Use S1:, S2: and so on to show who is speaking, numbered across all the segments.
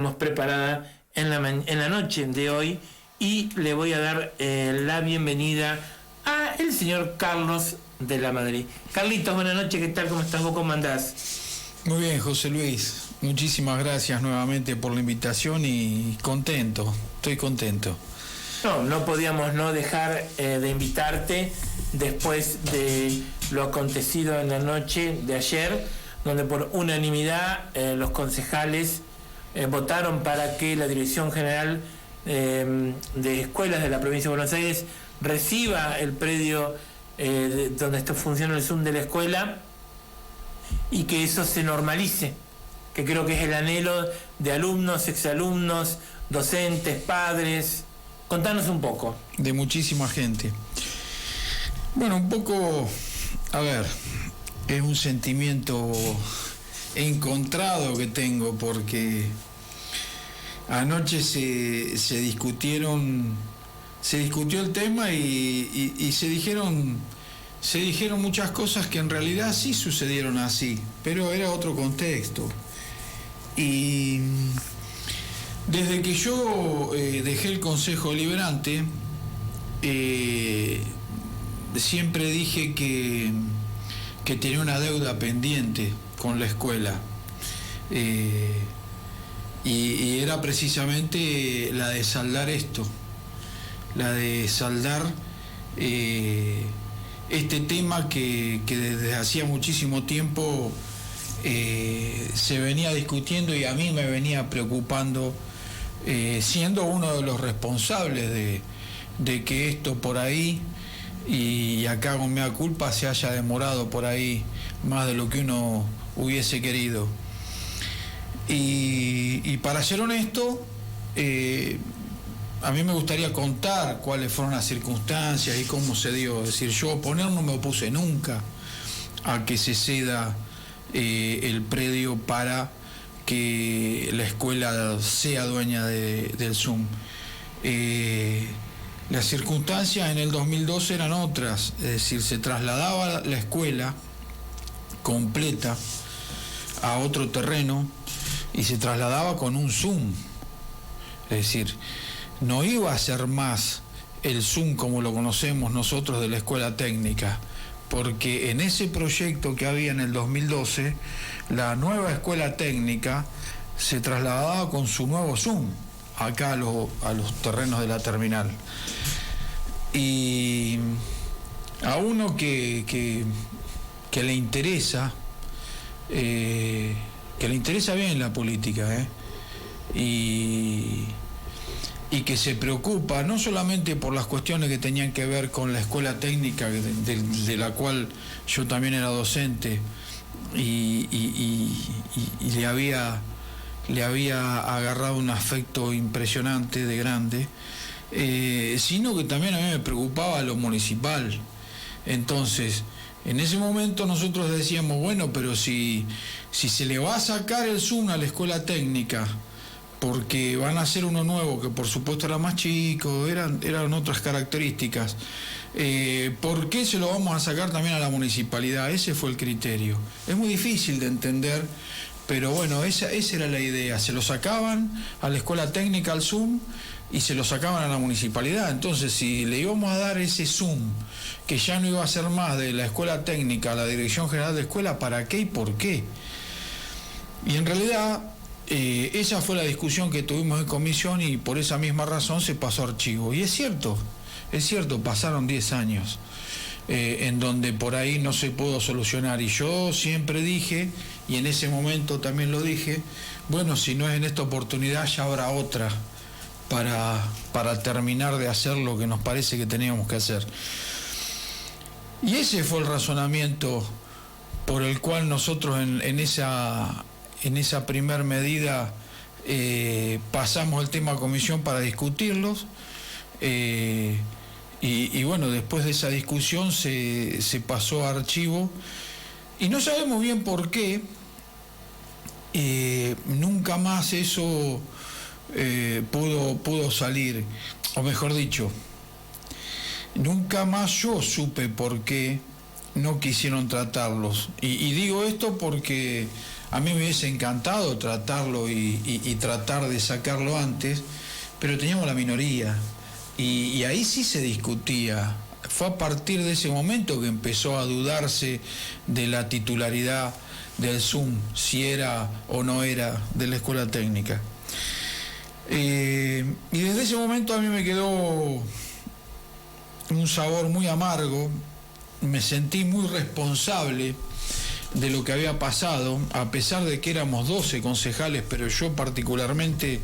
S1: Hemos preparada en la noche de hoy y le voy a dar la bienvenida a el señor Carlos de la Madrid. Carlitos, buenas noches, ¿qué tal? ¿Cómo estás vos? ¿Cómo andás?
S2: Muy bien, José Luis. Muchísimas gracias nuevamente por la invitación y contento, estoy contento.
S1: No podíamos no dejar de invitarte después de lo acontecido en la noche de ayer, donde por unanimidad los concejales votaron para que la Dirección General de Escuelas de la Provincia de Buenos Aires reciba el predio donde funciona el Zoom de la escuela y que eso se normalice, que creo que es el anhelo de alumnos, exalumnos, docentes, padres. Contanos un poco.
S2: De muchísima gente. Bueno, un poco, a ver, es un sentimiento encontrado que tengo porque anoche se discutió el tema y se dijeron muchas cosas que en realidad sí sucedieron así, pero era otro contexto. Y desde que yo dejé el Consejo Deliberante, siempre dije que tenía una deuda pendiente con la escuela. Y era precisamente la de saldar esto, la de saldar este tema que desde hacía muchísimo tiempo se venía discutiendo y a mí me venía preocupando, siendo uno de los responsables de que esto por ahí, y acá con mea culpa, se haya demorado por ahí más de lo que uno hubiese querido. Y para ser honesto, a mí me gustaría contar cuáles fueron las circunstancias y cómo se dio. Es decir, yo oponer no me opuse nunca a que se ceda el predio para que la escuela sea dueña del Zoom. Las circunstancias en el 2012 eran otras, es decir, se trasladaba la escuela completa a otro terreno y se trasladaba con un Zoom. Es decir, no iba a ser más el Zoom como lo conocemos nosotros de la escuela técnica, porque en ese proyecto que había en el 2012, la nueva escuela técnica se trasladaba con su nuevo Zoom acá a los terrenos de la terminal. Y a uno que le interesa, bien la política, y que se preocupa no solamente por las cuestiones que tenían que ver con la escuela técnica, de la cual yo también era docente, y le había agarrado un afecto impresionante, de grande, sino que también a mí me preocupaba lo municipal. Entonces, en ese momento nosotros decíamos, bueno, pero si se le va a sacar el Zoom a la escuela técnica, porque van a hacer uno nuevo, que por supuesto era más chico, eran otras características, ¿por qué se lo vamos a sacar también a la municipalidad? Ese fue el criterio. Es muy difícil de entender, pero bueno, esa era la idea. Se lo sacaban a la escuela técnica al Zoom y se lo sacaban a la municipalidad. Entonces, si le íbamos a dar ese Zoom, que ya no iba a ser más de la escuela técnica a la Dirección General de Escuela, ¿para qué y por qué? Y en realidad esa fue la discusión que tuvimos en comisión y por esa misma razón se pasó a archivo. Y es cierto, pasaron 10 años en donde por ahí no se pudo solucionar. Y yo siempre dije, y en ese momento también lo dije, bueno, si no es en esta oportunidad ya habrá otra para terminar de hacer lo que nos parece que teníamos que hacer. Y ese fue el razonamiento por el cual nosotros en esa primer medida pasamos el tema a comisión para discutirlos, y bueno, después de esa discusión se pasó a archivo y no sabemos bien por qué. Nunca más eso pudo salir, o mejor dicho, nunca más yo supe por qué no quisieron tratarlos. Y digo esto porque A mí me hubiese encantado tratarlo y tratar de sacarlo antes, pero teníamos la minoría y ahí sí se discutía. Fue a partir de ese momento que empezó a dudarse de la titularidad del ZUM, si era o no era de la escuela técnica. Y desde ese momento a mí me quedó un sabor muy amargo, me sentí muy responsable de lo que había pasado, a pesar de que éramos 12 concejales, pero yo particularmente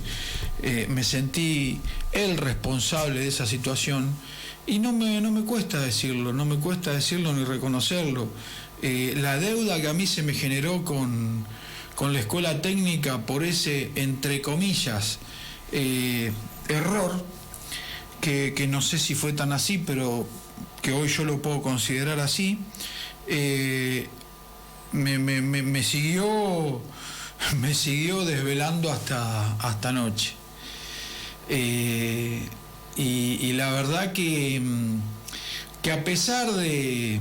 S2: me sentí el responsable de esa situación, y no me cuesta decirlo, no me cuesta decirlo ni reconocerlo. La deuda que a mí se me generó con la escuela técnica por ese, entre comillas, error, que no sé si fue tan así, pero que hoy yo lo puedo considerar así, me siguió desvelando hasta anoche. Y la verdad que a pesar de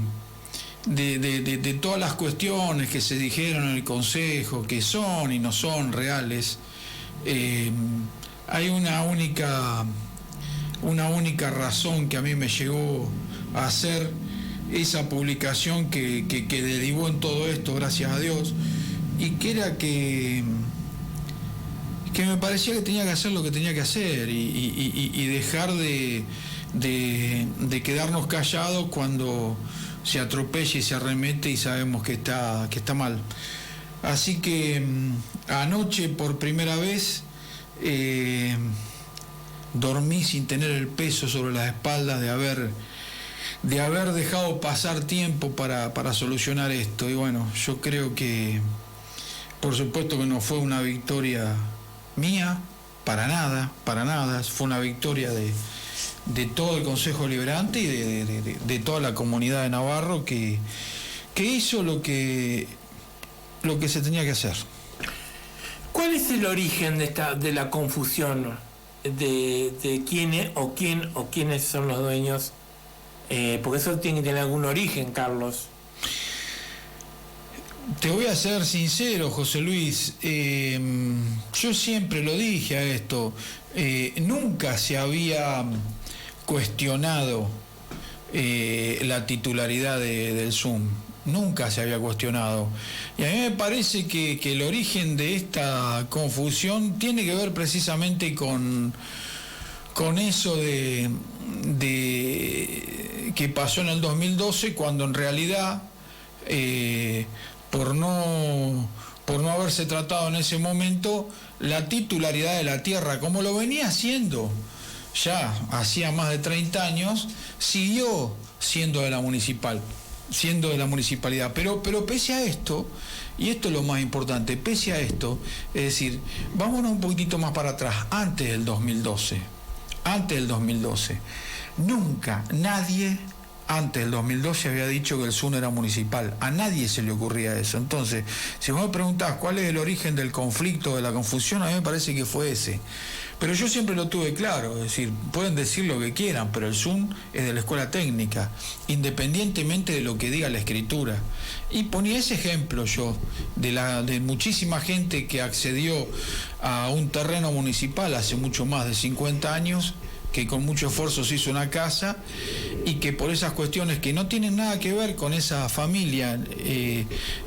S2: todas las cuestiones que se dijeron en el Consejo, que son y no son reales, hay una única razón que a mí me llegó a hacer esa publicación que derivó en todo esto, gracias a Dios, y que era que me parecía que tenía que hacer lo que tenía que hacer y dejar de quedarnos callados cuando se atropella y se arremete y sabemos que está mal. Así que anoche por primera vez dormí sin tener el peso sobre las espaldas de haber dejado pasar tiempo para solucionar esto. Y bueno, yo creo que por supuesto que no fue una victoria mía, para nada, fue una victoria de todo el Consejo Deliberante y de toda la comunidad de Navarro que hizo lo que se tenía que hacer.
S1: ¿Cuál es el origen de la confusión de quién o quiénes son los dueños? Porque eso tiene que tener algún origen, Carlos.
S2: Te voy a ser sincero, José Luis, yo siempre lo dije a esto, nunca se había cuestionado la titularidad del ZUM, nunca se había cuestionado. Y a mí me parece que el origen de esta confusión tiene que ver precisamente con eso de que pasó en el 2012, cuando en realidad por no haberse tratado en ese momento la titularidad de la tierra, como lo venía haciendo ya hacía más de 30 años, siguió siendo de la municipalidad. Pero pese a esto, y esto es lo más importante, pese a esto, es decir, vámonos un poquitito más para atrás, antes del 2012, nunca nadie antes del 2012 había dicho que el ZUM era municipal. A nadie se le ocurría eso. Entonces, si vos me preguntás cuál es el origen del conflicto, de la confusión, a mí me parece que fue ese. Pero yo siempre lo tuve claro, es decir, pueden decir lo que quieran, pero el ZUM es de la escuela técnica, independientemente de lo que diga la escritura. Y ponía ese ejemplo yo, de muchísima gente que accedió a un terreno municipal hace mucho más de 50 años, que con mucho esfuerzo se hizo una casa y que por esas cuestiones que no tienen nada que ver con esa familia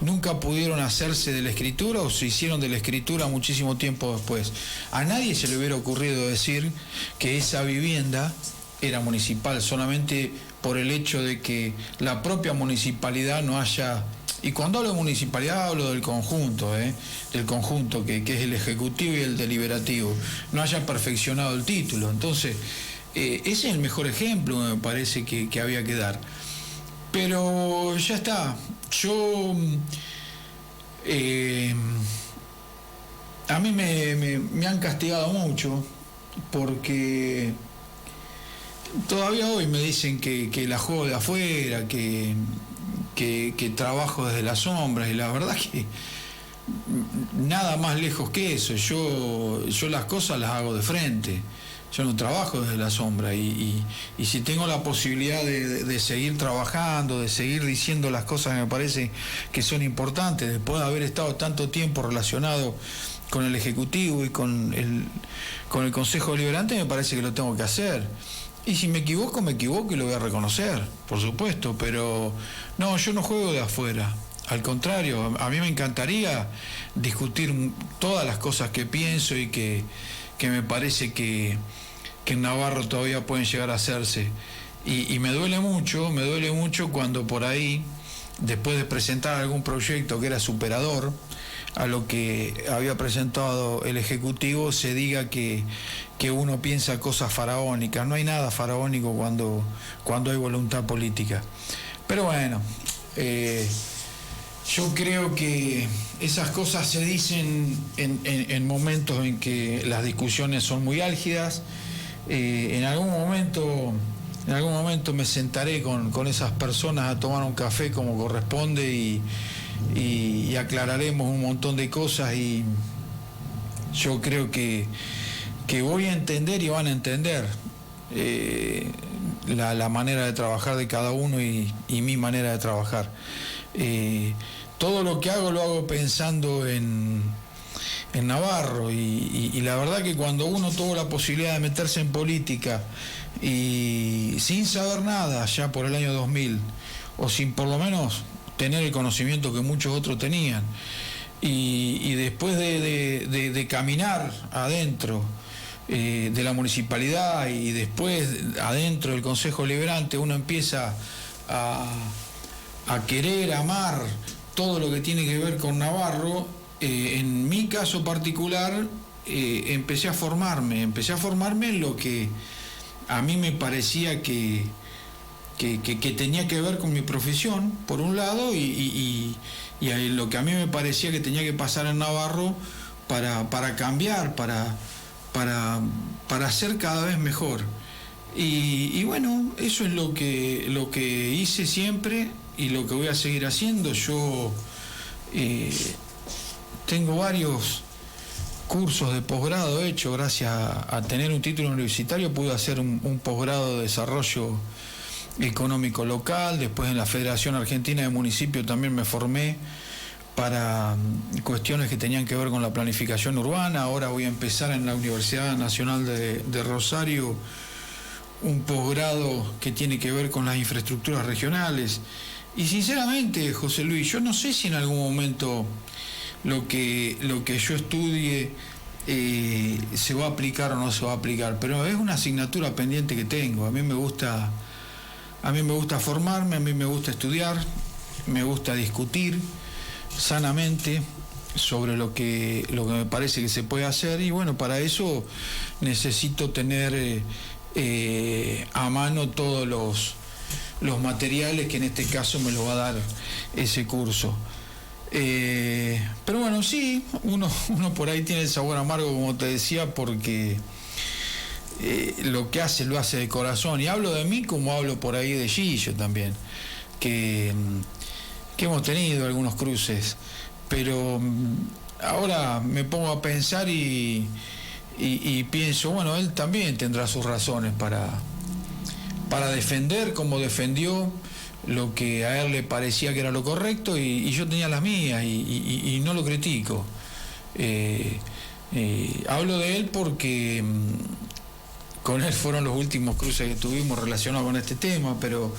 S2: nunca pudieron hacerse de la escritura o se hicieron de la escritura muchísimo tiempo después. A nadie se le hubiera ocurrido decir que esa vivienda era municipal solamente por el hecho de que la propia municipalidad no haya... Y cuando hablo de municipalidad hablo del conjunto, que es el ejecutivo y el deliberativo, no haya perfeccionado el título. Entonces, ese es el mejor ejemplo, me parece que había que dar. Pero ya está, yo... a mí me han castigado mucho, porque todavía hoy me dicen que la juego de afuera, que trabajo desde las sombras, y la verdad que nada más lejos que eso. Yo las cosas las hago de frente. yo no trabajo desde la sombra y si tengo la posibilidad de seguir trabajando, de seguir diciendo las cosas que me parece que son importantes, después de haber estado tanto tiempo relacionado con el Ejecutivo y con el Consejo Deliberante, me parece que lo tengo que hacer. Y si me equivoco y lo voy a reconocer, por supuesto, pero no, yo no juego de afuera. Al contrario, a mí me encantaría discutir todas las cosas que pienso y que me parece que en Navarro todavía pueden llegar a hacerse. Y me duele mucho cuando por ahí, después de presentar algún proyecto que era superador a lo que había presentado el Ejecutivo, se diga que uno piensa cosas faraónicas. No hay nada faraónico cuando hay voluntad política. Pero bueno, yo creo que esas cosas se dicen en momentos en que las discusiones son muy álgidas. En algún momento me sentaré con esas personas a tomar un café como corresponde y aclararemos un montón de cosas, y yo creo que voy a entender y van a entender la manera de trabajar de cada uno y mi manera de trabajar. Todo lo que hago lo hago pensando en Navarro y la verdad que cuando uno tuvo la posibilidad de meterse en política y sin saber nada ya por el año 2000, o sin por lo menos tener el conocimiento que muchos otros tenían, y después de caminar adentro de la municipalidad y después adentro del Consejo Deliberante, uno empieza a querer, amar todo lo que tiene que ver con Navarro. En mi caso particular, empecé a formarme en lo que a mí me parecía que tenía que ver con mi profesión, por un lado, y lo que a mí me parecía que tenía que pasar en Navarro para cambiar, para ser cada vez mejor. Y bueno, eso es lo que hice siempre y lo que voy a seguir haciendo. Yo tengo varios cursos de posgrado hechos. Gracias a tener un título universitario pude hacer un posgrado de desarrollo económico local. Después en la Federación Argentina de Municipios también me formé para cuestiones que tenían que ver con la planificación urbana. Ahora voy a empezar en la Universidad Nacional de Rosario un posgrado que tiene que ver con las infraestructuras regionales. Y sinceramente, José Luis, yo no sé si en algún momento lo que yo estudie se va a aplicar o no se va a aplicar, pero es una asignatura pendiente que tengo. A mí me gusta formarme, a mí me gusta estudiar, me gusta discutir sanamente sobre lo que me parece que se puede hacer, y bueno, para eso necesito tener a mano todos los materiales que en este caso me lo va a dar ese curso. Pero bueno, sí, uno por ahí tiene el sabor amargo, como te decía, porque lo que hace lo hace de corazón, y hablo de mí como hablo por ahí de Gillo también, que hemos tenido algunos cruces, pero ahora me pongo a pensar y pienso, bueno, él también tendrá sus razones para defender como defendió lo que a él le parecía que era lo correcto, y yo tenía las mías y no lo critico. Hablo de él porque con él fueron los últimos cruces que tuvimos relacionados con este tema, pero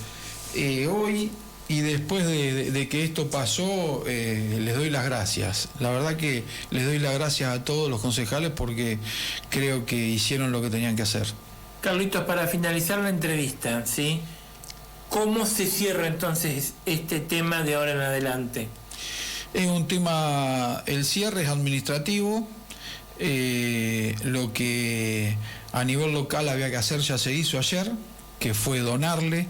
S2: hoy y después de que esto pasó, les doy las gracias. La verdad que les doy las gracias a todos los concejales porque creo que hicieron lo que tenían que hacer.
S1: Carlitos, para finalizar la entrevista, ¿sí? ¿Cómo se cierra entonces este tema de ahora en adelante?
S2: Es un tema, el cierre es administrativo, lo que a nivel local había que hacer ya se hizo ayer, que fue donarle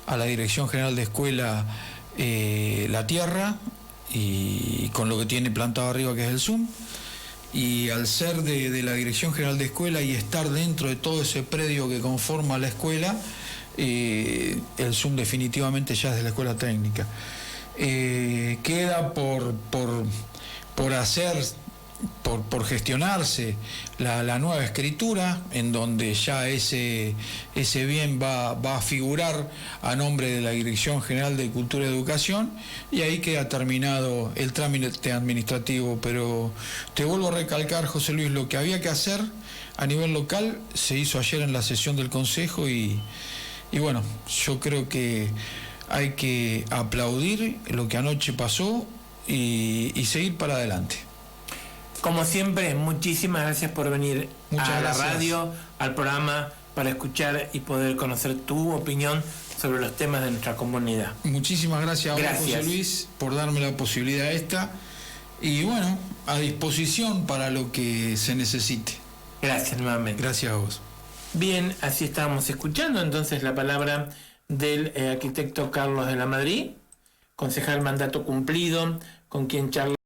S2: a la Dirección General de Escuela la tierra, y con lo que tiene plantado arriba, que es el ZUM. Y al ser de la Dirección General de Escuela y estar dentro de todo ese predio que conforma la escuela, el ZUM definitivamente ya es de la escuela técnica. Queda por hacer por gestionarse la nueva escritura, en donde ya ese bien va a figurar a nombre de la Dirección General de Cultura y Educación, y ahí queda terminado el trámite administrativo. Pero te vuelvo a recalcar, José Luis, lo que había que hacer a nivel local se hizo ayer en la sesión del Consejo, y bueno, yo creo que hay que aplaudir lo que anoche pasó y seguir para adelante.
S1: Como siempre, muchísimas gracias por venir a la radio, al programa, para escuchar y poder conocer tu opinión sobre los temas de nuestra comunidad.
S2: Muchísimas gracias a vos, José Luis, por darme la posibilidad esta, y bueno, a disposición para lo que se necesite.
S1: Gracias nuevamente.
S2: Gracias a vos.
S1: Bien, así estábamos escuchando entonces la palabra del arquitecto Carlos de la Madrid, concejal mandato cumplido, con quien charla